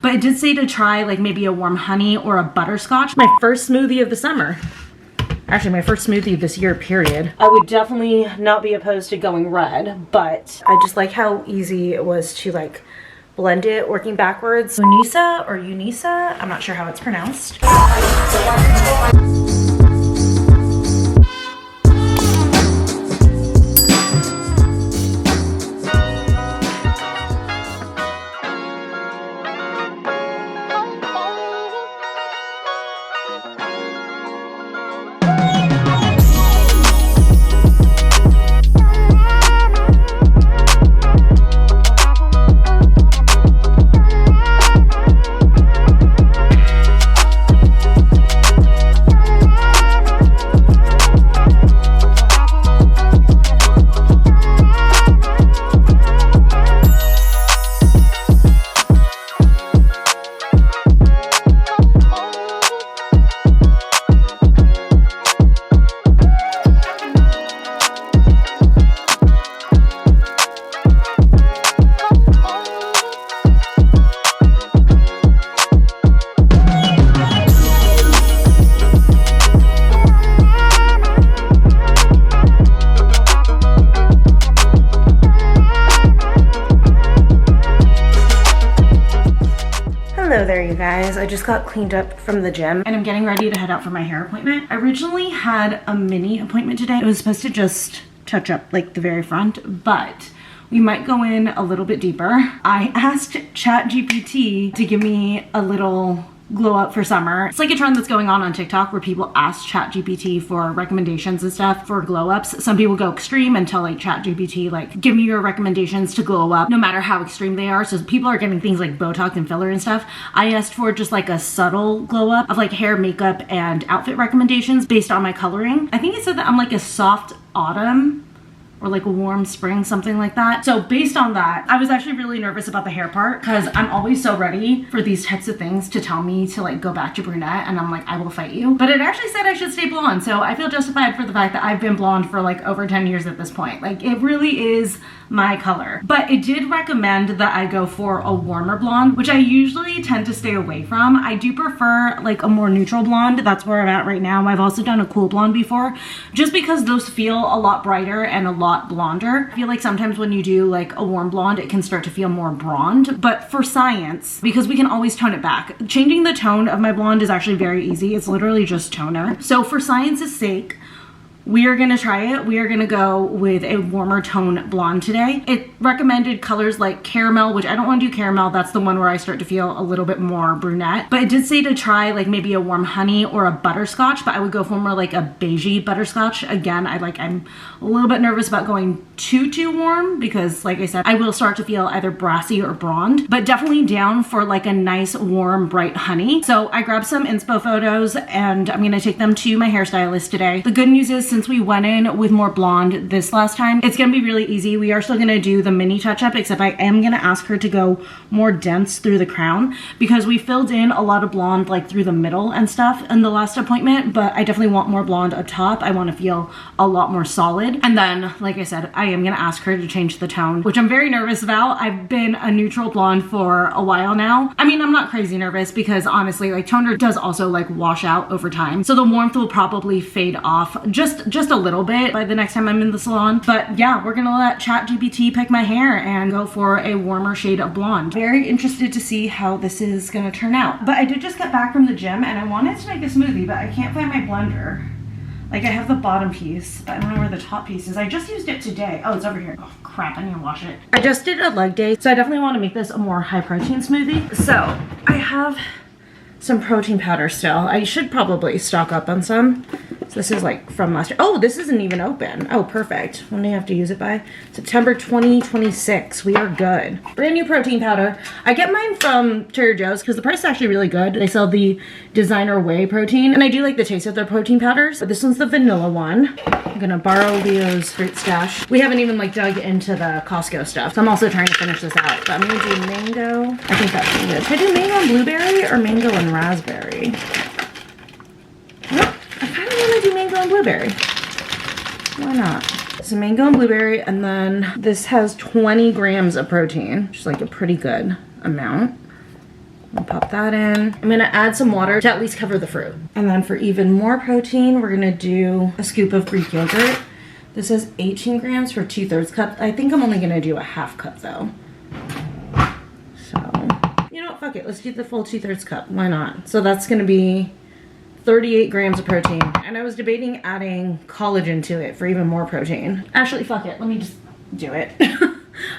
But it did say to try like maybe a warm honey or a butterscotch. My first smoothie of the summer. Actually, my first smoothie this year, period. I would definitely not be opposed to going red, but I just like how easy it was to like blend it working backwards. Unisa or Unisa, I'm not sure how it's pronounced. Hello there, you guys. I just got cleaned up from the gym and I'm getting ready to head out for my hair appointment. I originally had a mini appointment today. It was supposed to just touch up like the very front, but we might go in a little bit deeper. I asked ChatGPT to give me a little glow up for summer. It's like a trend that's going on TikTok where people ask ChatGPT for recommendations and stuff for glow ups. Some people go extreme and tell like ChatGPT like give me your recommendations to glow up no matter how extreme they are. So people are getting things like Botox and filler and stuff. I asked for just like a subtle glow up of like hair, makeup, and outfit recommendations based on my coloring. I think it said that I'm like a soft autumn or like a warm spring, something like that. So based on that, I was actually really nervous about the hair part because I'm always so ready for these types of things to tell me to like go back to brunette, and I'm like, I will fight you. But it actually said I should stay blonde, so I feel justified for the fact that I've been blonde for like over 10 years at this point. Like it really is my color. But it did recommend that I go for a warmer blonde, which I usually tend to stay away from. I do prefer like a more neutral blonde. That's where I'm at right now. I've also done a cool blonde before, just because those feel a lot brighter and a lot blonder. I feel like sometimes when you do like a warm blonde, it can start to feel more blonde. But for science, because we can always tone it back, changing the tone of my blonde is actually very easy. It's literally just toner. So for science's sake, we are gonna try it. We are gonna go with a warmer tone blonde today. It recommended colors like caramel, which I don't want to do caramel. That's the one where I start to feel a little bit more brunette. But it did say to try like maybe a warm honey or a butterscotch, but I would go for more like a beigey butterscotch. Again, I'm a little bit nervous about going too warm because like I said, I will start to feel either brassy or blonde, but definitely down for like a nice warm bright honey. So I grabbed some inspo photos and I'm gonna take them to my hairstylist today. The good news is, since we went in with more blonde this last time, it's gonna be really easy. We are still gonna do the mini touch-up, except I am gonna ask her to go more dense through the crown because we filled in a lot of blonde like through the middle and stuff in the last appointment, but I definitely want more blonde up top. I want to feel a lot more solid. And then, like I said, I am gonna ask her to change the tone, which I'm very nervous about. I've been a neutral blonde for a while now. I mean, I'm not crazy nervous because honestly, like toner does also like wash out over time. So the warmth will probably fade off just a little bit by the next time I'm in the salon. But yeah, we're gonna let ChatGPT pick my hair and go for a warmer shade of blonde. Very interested to see how this is gonna turn out. But I did just get back from the gym and I wanted to make a smoothie, but I can't find my blender. Like I have the bottom piece, but I don't know where the top piece is. I just used it today. Oh, it's over here. Oh crap, I need to wash it. I just did a leg day, so I definitely want to make this a more high protein smoothie. So I have some protein powder still. I should probably stock up on some. So this is like from last year. Oh, this isn't even open. Oh, perfect. When do I have to use it by? September 2026. We are good. Brand new protein powder. I get mine from Trader Joe's because the price is actually really good. They sell the designer whey protein, and I do like the taste of their protein powders. But this one's the vanilla one. I'm gonna borrow Leo's fruit stash. We haven't even like dug into the Costco stuff, so I'm also trying to finish this out. But I'm gonna do mango. I think that's pretty good. Should I do mango and blueberry or mango and raspberry? Nope. I kind of want to do mango and blueberry. Why not? So mango and blueberry, and then this has 20 grams of protein, which is like a pretty good amount. I'll pop that in. I'm gonna add some water to at least cover the fruit. And then for even more protein, we're gonna do a scoop of Greek yogurt. This is 18 grams for 2/3 cup. I think I'm only gonna do a half cup though. So, you know what, fuck it. Let's do the full 2/3 cup. Why not? So that's gonna be 38 grams of protein. And I was debating adding collagen to it for even more protein. Actually, fuck it. Let me just do it.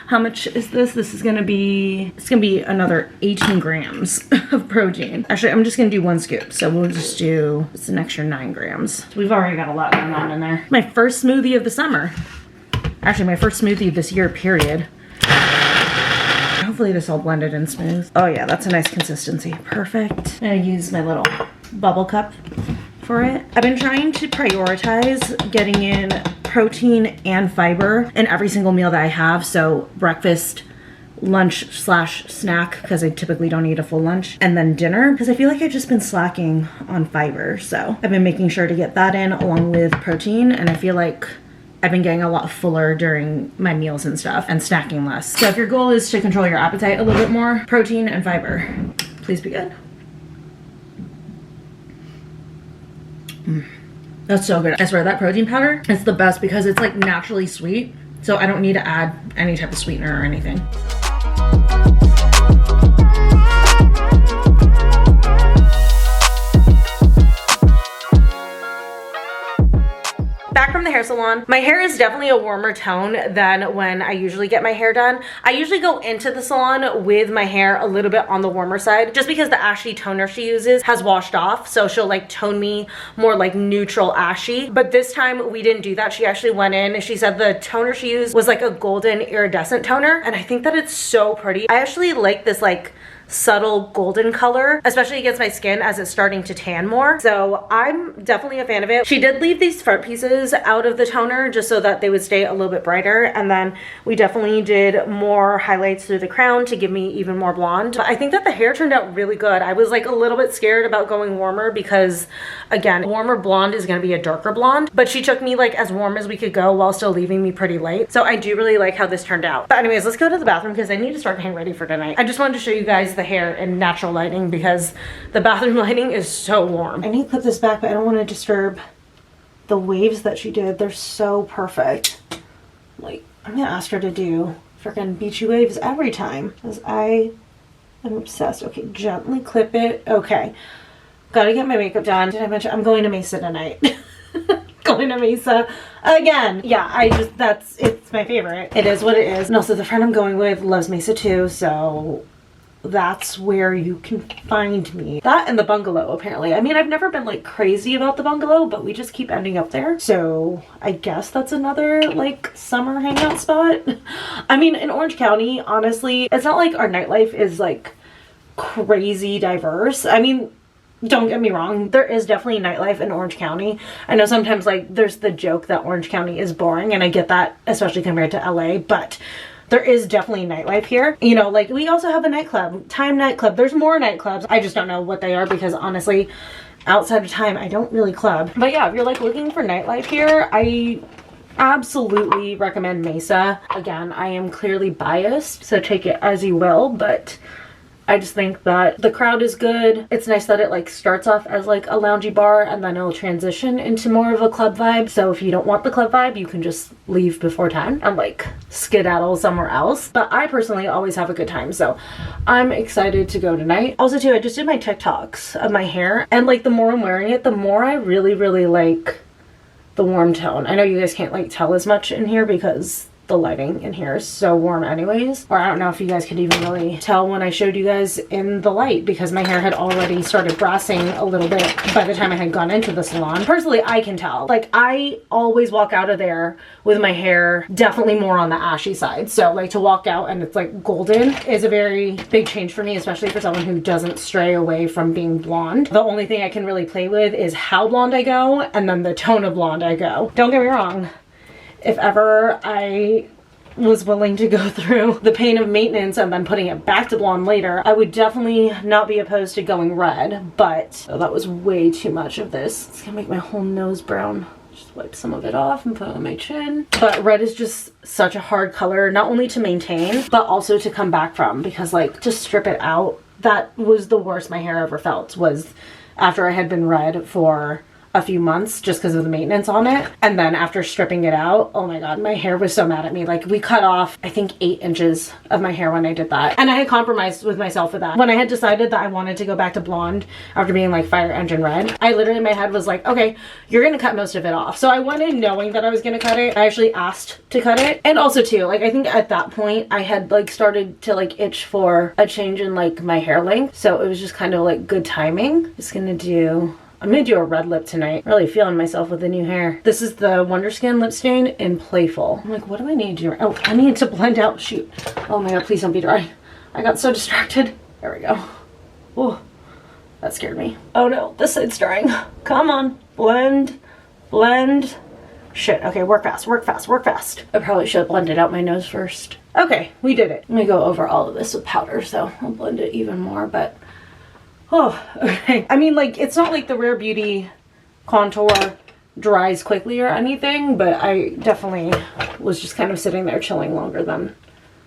How much is this? This is gonna be, it's gonna be another 18 grams of protein. Actually, I'm just gonna do 1 scoop. So we'll just do, it's an extra 9 grams. So we've already got a lot going on in there. My first smoothie of the summer. Actually, my first smoothie this year, period. Hopefully this all blended in smooth. Oh yeah, that's a nice consistency. Perfect. I'm gonna use my little bubble cup for it. I've been trying to prioritize getting in protein and fiber in every single meal that I have. So breakfast, lunch / snack, because I typically don't eat a full lunch, and then dinner, because I feel like I've just been slacking on fiber. So I've been making sure to get that in along with protein, and I feel like I've been getting a lot fuller during my meals and stuff and snacking less. So if your goal is to control your appetite a little bit more, protein and fiber. Please be good. That's so good. I swear that protein powder is the best because it's like naturally sweet. So I don't need to add any type of sweetener or anything. Back from the hair salon. My hair is definitely a warmer tone than when I usually get my hair done. I usually go into the salon with my hair a little bit on the warmer side just because the ashy toner she uses has washed off. So she'll like tone me more like neutral ashy. But this time we didn't do that. She actually went in and she said the toner she used was like a golden iridescent toner. And I think that it's so pretty. I actually like this like subtle golden color, especially against my skin as it's starting to tan more. So I'm definitely a fan of it. She did leave these front pieces out of the toner just so that they would stay a little bit brighter. And then we definitely did more highlights through the crown to give me even more blonde. But I think that the hair turned out really good. I was like a little bit scared about going warmer because again, warmer blonde is gonna be a darker blonde, but she took me like as warm as we could go while still leaving me pretty light. So I do really like how this turned out. But anyways, let's go to the bathroom because I need to start getting ready for tonight. I just wanted to show you guys the hair in natural lighting because the bathroom lighting is so warm. I need to put this back, but I don't want to disturb the waves that she did. They're so perfect. Like, I'm gonna ask her to do freaking beachy waves every time because I am obsessed. Okay, gently clip it. Okay, gotta get my makeup done. Did I mention I'm going to Mesa tonight? Going to Mesa again. Yeah, it's my favorite. It is what it is. And also the friend I'm going with loves Mesa too, so that's where you can find me. That and the bungalow, apparently. I mean, I've never been like crazy about the bungalow, but we just keep ending up there. So I guess that's another like summer hangout spot. I mean, in Orange County, honestly, it's not like our nightlife is like crazy diverse. I mean, don't get me wrong, there is definitely nightlife in Orange County. I know sometimes like there's the joke that Orange County is boring, and I get that, especially compared to LA, but there is definitely nightlife here. You know, like we also have a nightclub, Time nightclub. There's more nightclubs. I just don't know what they are because honestly, outside of Time, I don't really club. But yeah, if you're like looking for nightlife here, I absolutely recommend Mesa. Again, I am clearly biased, so take it as you will, but I just think that the crowd is good. It's nice that it like starts off as like a loungy bar and then it'll transition into more of a club vibe. So if you don't want the club vibe, you can just leave before 10 and like skedaddle somewhere else. But I personally always have a good time, so I'm excited to go tonight. Also too, I just did my TikToks of my hair, and like the more I'm wearing it, the more I really like the warm tone. I know you guys can't like tell as much in here because the lighting in here is so warm anyways, or I don't know if you guys could even really tell when I showed you guys in the light because my hair had already started brassing a little bit by the time I had gone into the salon. Personally, I can tell. Like, I always walk out of there with my hair definitely more on the ashy side, so like to walk out and it's like golden is a very big change for me, especially for someone who doesn't stray away from being blonde. The only thing I can really play with is how blonde I go and then the tone of blonde I go. Don't get me wrong, if ever I was willing to go through the pain of maintenance and then putting it back to blonde later, I would definitely not be opposed to going red, but oh, that was way too much of this. It's gonna make my whole nose brown. Just wipe some of it off and put it on my chin. But red is just such a hard color, not only to maintain, but also to come back from, because like to strip it out that was the worst my hair ever felt, was after I had been red for a few months just because of the maintenance on it. And then after stripping it out, oh my god, my hair was so mad at me. Like, we cut off, I think, 8 inches of my hair when I did that. And I had compromised with myself with that. When I had decided that I wanted to go back to blonde after being like fire engine red, I literally in my head was like, okay, you're gonna cut most of it off. So I went in knowing that I was gonna cut it. I actually asked to cut it. And also too, like, I think at that point I had like started to like itch for a change in like my hair length. So it was just kind of like good timing. I'm gonna do a red lip tonight. Really feeling myself with the new hair. This is the Wonder Skin lip stain in Playful. I'm like, what do I need to do? Oh, I need to blend out. Shoot. Oh my god, please don't be dry. I got so distracted. There we go. Oh, that scared me. Oh no, this side's drying. Come on, blend, blend. Shit, okay, work fast, work fast, work fast. I probably should have blended out my nose first. Okay, we did it. I'm gonna go over all of this with powder, so I'll blend it even more, but oh, okay. I mean, like, it's not like the Rare Beauty contour dries quickly or anything, but I definitely was just kind of sitting there chilling longer than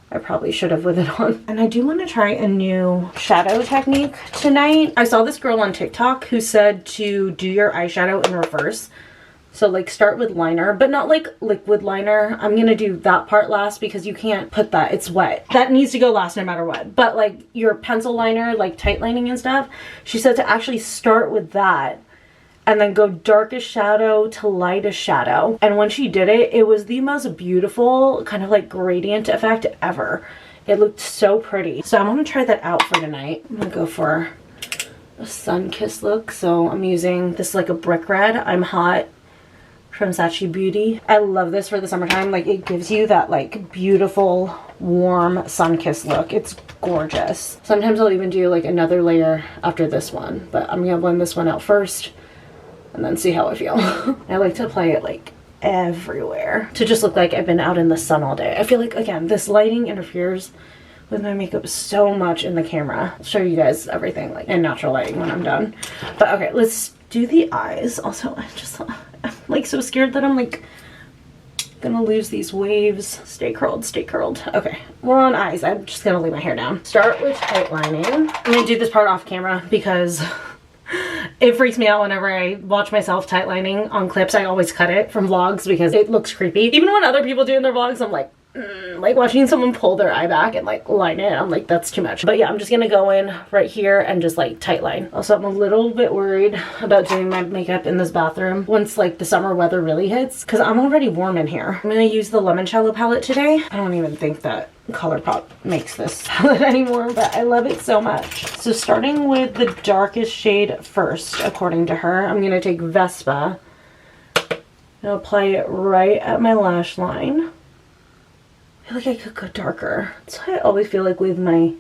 I probably should have with it on. And I do want to try a new shadow technique tonight. I saw this girl on TikTok who said to do your eyeshadow in reverse. So like start with liner, but not like liquid liner. I'm gonna do that part last because you can't put that, it's wet. That needs to go last no matter what. But like your pencil liner, like tight lining and stuff, she said to actually start with that and then go darkest shadow to lightest shadow. And when she did it, it was the most beautiful kind of like gradient effect ever. It looked so pretty. So I'm gonna try that out for tonight. I'm gonna go for a sun-kissed look. So I'm using this like a brick red, I'm Hot, from Sachi Beauty. I love this for the summertime. Like, it gives you that like beautiful warm sun-kissed look. It's gorgeous. Sometimes I'll even do like another layer after this one, but I'm gonna blend this one out first and then see how I feel. I like to apply it like everywhere to just look like I've been out in the sun all day. I feel like, again, this lighting interferes with my makeup so much in the camera. I'll show you guys everything like in natural lighting when I'm done. But okay, let's do the eyes. Also, I'm like so scared that I'm like gonna lose these waves. Stay curled, stay curled. Okay, we're on eyes. I'm just gonna lay my hair down. Start with tight lining. I'm gonna do this part off camera because it freaks me out whenever I watch myself tight lining on clips. I always cut it from vlogs because it looks creepy. Even when other people do in their vlogs, I'm like, like watching someone pull their eye back and like line it, I'm like, that's too much. But yeah, I'm just gonna go in right here and just like tight line. Also, I'm a little bit worried about doing my makeup in this bathroom once like the summer weather really hits, because I'm already warm in here. I'm gonna use the Limoncello palette today. I don't even think that ColourPop makes this palette anymore, but I love it so much. So starting with the darkest shade first, according to her, I'm gonna take Vespa and apply it right at my lash line. I feel like I could go darker. That's how I always feel like with my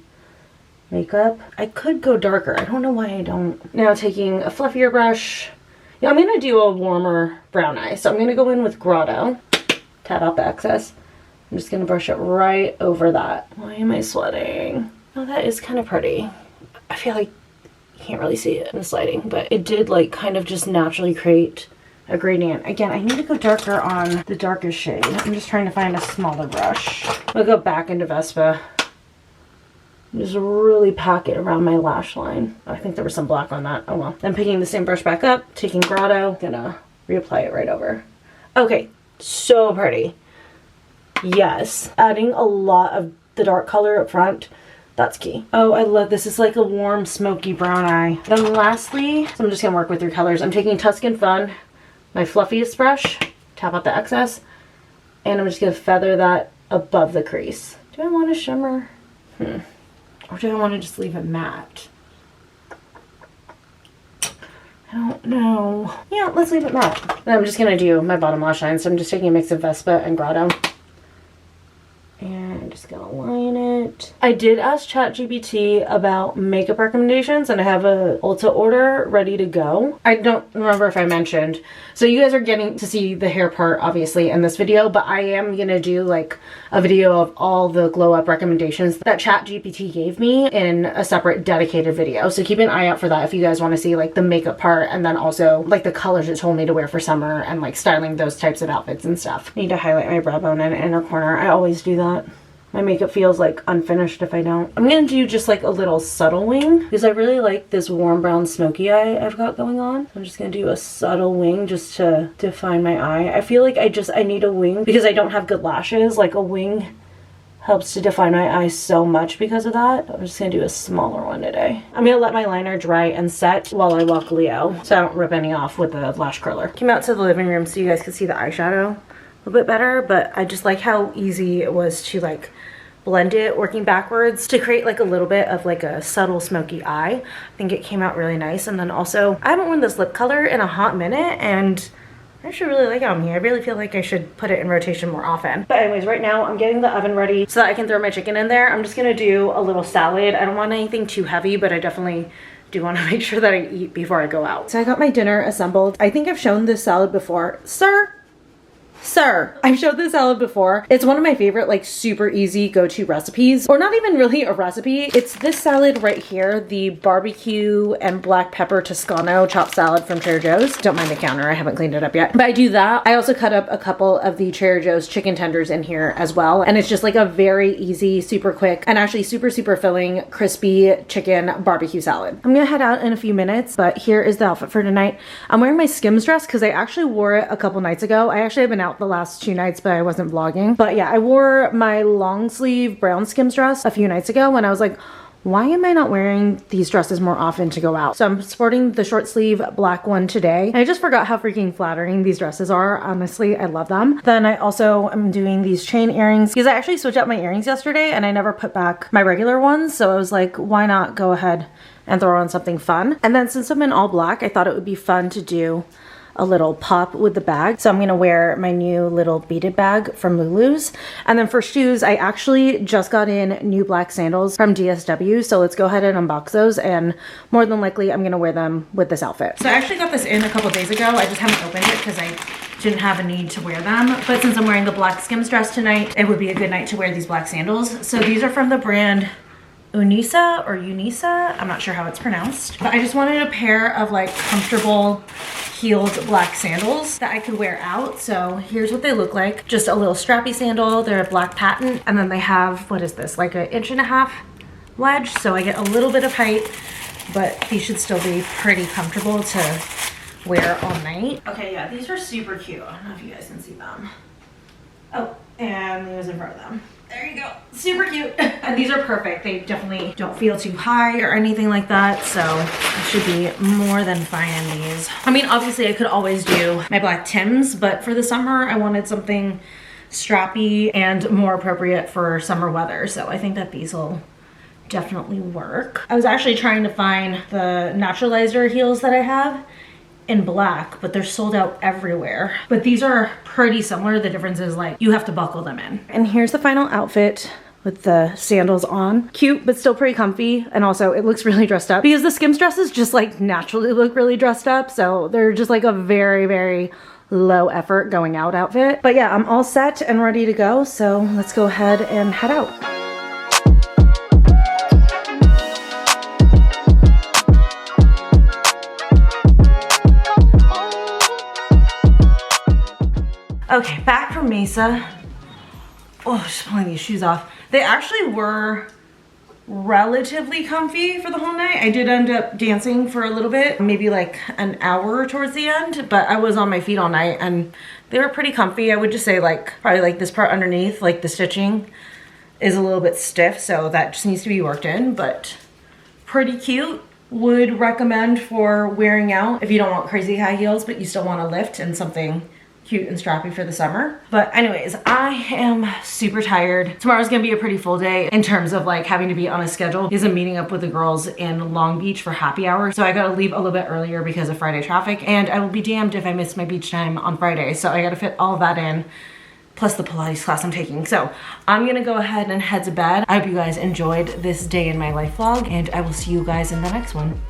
makeup. I could go darker. I don't know why I don't. Now taking a fluffier brush. Yeah, I'm gonna do a warmer brown eye. So I'm gonna go in with Grotto. Tap out the excess. I'm just gonna brush it right over that. Why am I sweating? Oh, that is kind of pretty. I feel like you can't really see it in this lighting, but it did like kind of just naturally create a gradient. Again, I need to go darker on the darkest shade. I'm just trying to find a smaller brush. I'll go back into Vespa. Just really pack it around my lash line. I think there was some black on that. Oh well. Then picking the same brush back up, taking Grotto, gonna reapply it right over. Okay, so pretty. Yes, adding a lot of the dark color up front. That's key. Oh, I love this. It's like a warm, smoky brown eye. Then lastly, so I'm just gonna work with your colors. I'm taking Tuscan Fun, my fluffiest brush, tap out the excess, and I'm just gonna feather that above the crease. Do I want to shimmer? Or do I want to just leave it matte? I don't know. Yeah, let's leave it matte. And I'm just gonna do my bottom lash line, so I'm just taking a mix of Vespa and Grotto. And I'm just gonna line it. I did ask ChatGPT about makeup recommendations and I have a Ulta order ready to go. I don't remember if I mentioned. So you guys are getting to see the hair part obviously in this video, but I am gonna do like a video of all the glow up recommendations that ChatGPT gave me in a separate dedicated video. So keep an eye out for that if you guys wanna see like the makeup part and then also like the colors it told me to wear for summer and like styling those types of outfits and stuff. I need to highlight my brow bone in the inner corner. I always do that my makeup feels like unfinished if I don't. I'm gonna do just like a little subtle wing because I really like this warm brown smoky eye I've got going on. I'm just gonna do a subtle wing just to define my eye. I feel like I need a wing because I don't have good lashes. Like a wing helps to define my eyes so much because of that. I'm just gonna do a smaller one today. I'm gonna let my liner dry and set while I walk Leo so I don't rip any off with the lash curler. Came out to the living room so you guys could see the eyeshadow a little bit better, but I just like how easy it was to like blend it working backwards to create like a little bit of like a subtle smoky eye. I think it came out really nice. And then also I haven't worn this lip color in a hot minute and I actually really like it on me. I really feel like I should put it in rotation more often. But anyways, right now I'm getting the oven ready so that I can throw my chicken in there. I'm just gonna do a little salad. I don't want anything too heavy, but I definitely do want to make sure that I eat before I go out. So I got my dinner assembled. I think I've shown this salad before. Sir, I've showed this salad before. It's one of my favorite like super easy go-to recipes, or not even really a recipe. It's this salad right here, the barbecue and black pepper Toscano chopped salad from Trader Joe's. Don't mind the counter, I haven't cleaned it up yet. But I do that. I also cut up a couple of the Trader Joe's chicken tenders in here as well. And it's just like a very easy, super quick, and actually super filling, crispy chicken barbecue salad. I'm gonna head out in a few minutes, but here is the outfit for tonight. I'm wearing my Skims dress because I actually wore it a couple nights ago. I actually have been out the last 2 nights, but I wasn't vlogging. But yeah, I wore my long sleeve brown Skims dress a few nights ago when I was like, why am I not wearing these dresses more often to go out? So I'm sporting the short sleeve black one today. I just forgot how freaking flattering these dresses are. Honestly, I love them. Then I also am doing these chain earrings because I actually switched out my earrings yesterday and I never put back my regular ones. So I was like, why not go ahead and throw on something fun? And then since I'm in all black, I thought it would be fun to do a little pop with the bag. So I'm gonna wear my new little beaded bag from Lulu's. And then for shoes, I actually just got in new black sandals from DSW. So let's go ahead and unbox those. And more than likely, I'm gonna wear them with this outfit. So I actually got this in a couple days ago. I just haven't opened it because I didn't have a need to wear them. But since I'm wearing the black Skims dress tonight, it would be a good night to wear these black sandals. So these are from the brand Unisa or Unisa, I'm not sure how it's pronounced. But I just wanted a pair of like comfortable heeled black sandals that I could wear out. So here's what they look like. Just a little strappy sandal. They're a black patent. And then they have, what is this? Like an 1.5 inch wedge. So I get a little bit of height, but these should still be pretty comfortable to wear all night. Okay, yeah, these are super cute. I don't know if you guys can see them. Oh, and Leo's in front of them. There you go. Super cute. And these are perfect. They definitely don't feel too high or anything like that. So I should be more than fine in these. I mean, obviously I could always do my black Tims, but for the summer I wanted something strappy and more appropriate for summer weather. So I think that these will definitely work. I was actually trying to find the naturalizer heels that I have in black, but they're sold out everywhere. But these are pretty similar. The difference is like you have to buckle them in. And here's the final outfit with the sandals on. Cute, but still pretty comfy. And also it looks really dressed up because the Skims dresses just like naturally look really dressed up. So they're just like a very low effort going out outfit. But yeah, I'm all set and ready to go. So let's go ahead and head out. Okay, back from Mesa. Oh, just pulling these shoes off. They actually were relatively comfy for the whole night. I did end up dancing for a little bit, maybe like an hour towards the end, but I was on my feet all night and they were pretty comfy. I would just say like probably like this part underneath, like the stitching is a little bit stiff, so that just needs to be worked in, but pretty cute. Would recommend for wearing out if you don't want crazy high heels, but you still want to lift and something cute and strappy for the summer. But anyways, I am super tired. Tomorrow's gonna be a pretty full day in terms of like having to be on a schedule because I'm meeting up with the girls in Long Beach for happy hour. So I gotta leave a little bit earlier because of Friday traffic, and I will be damned if I miss my beach time on Friday. So I gotta fit all of that in, plus the Pilates class I'm taking. So I'm gonna go ahead and head to bed. I hope you guys enjoyed this day in my life vlog, and I will see you guys in the next one.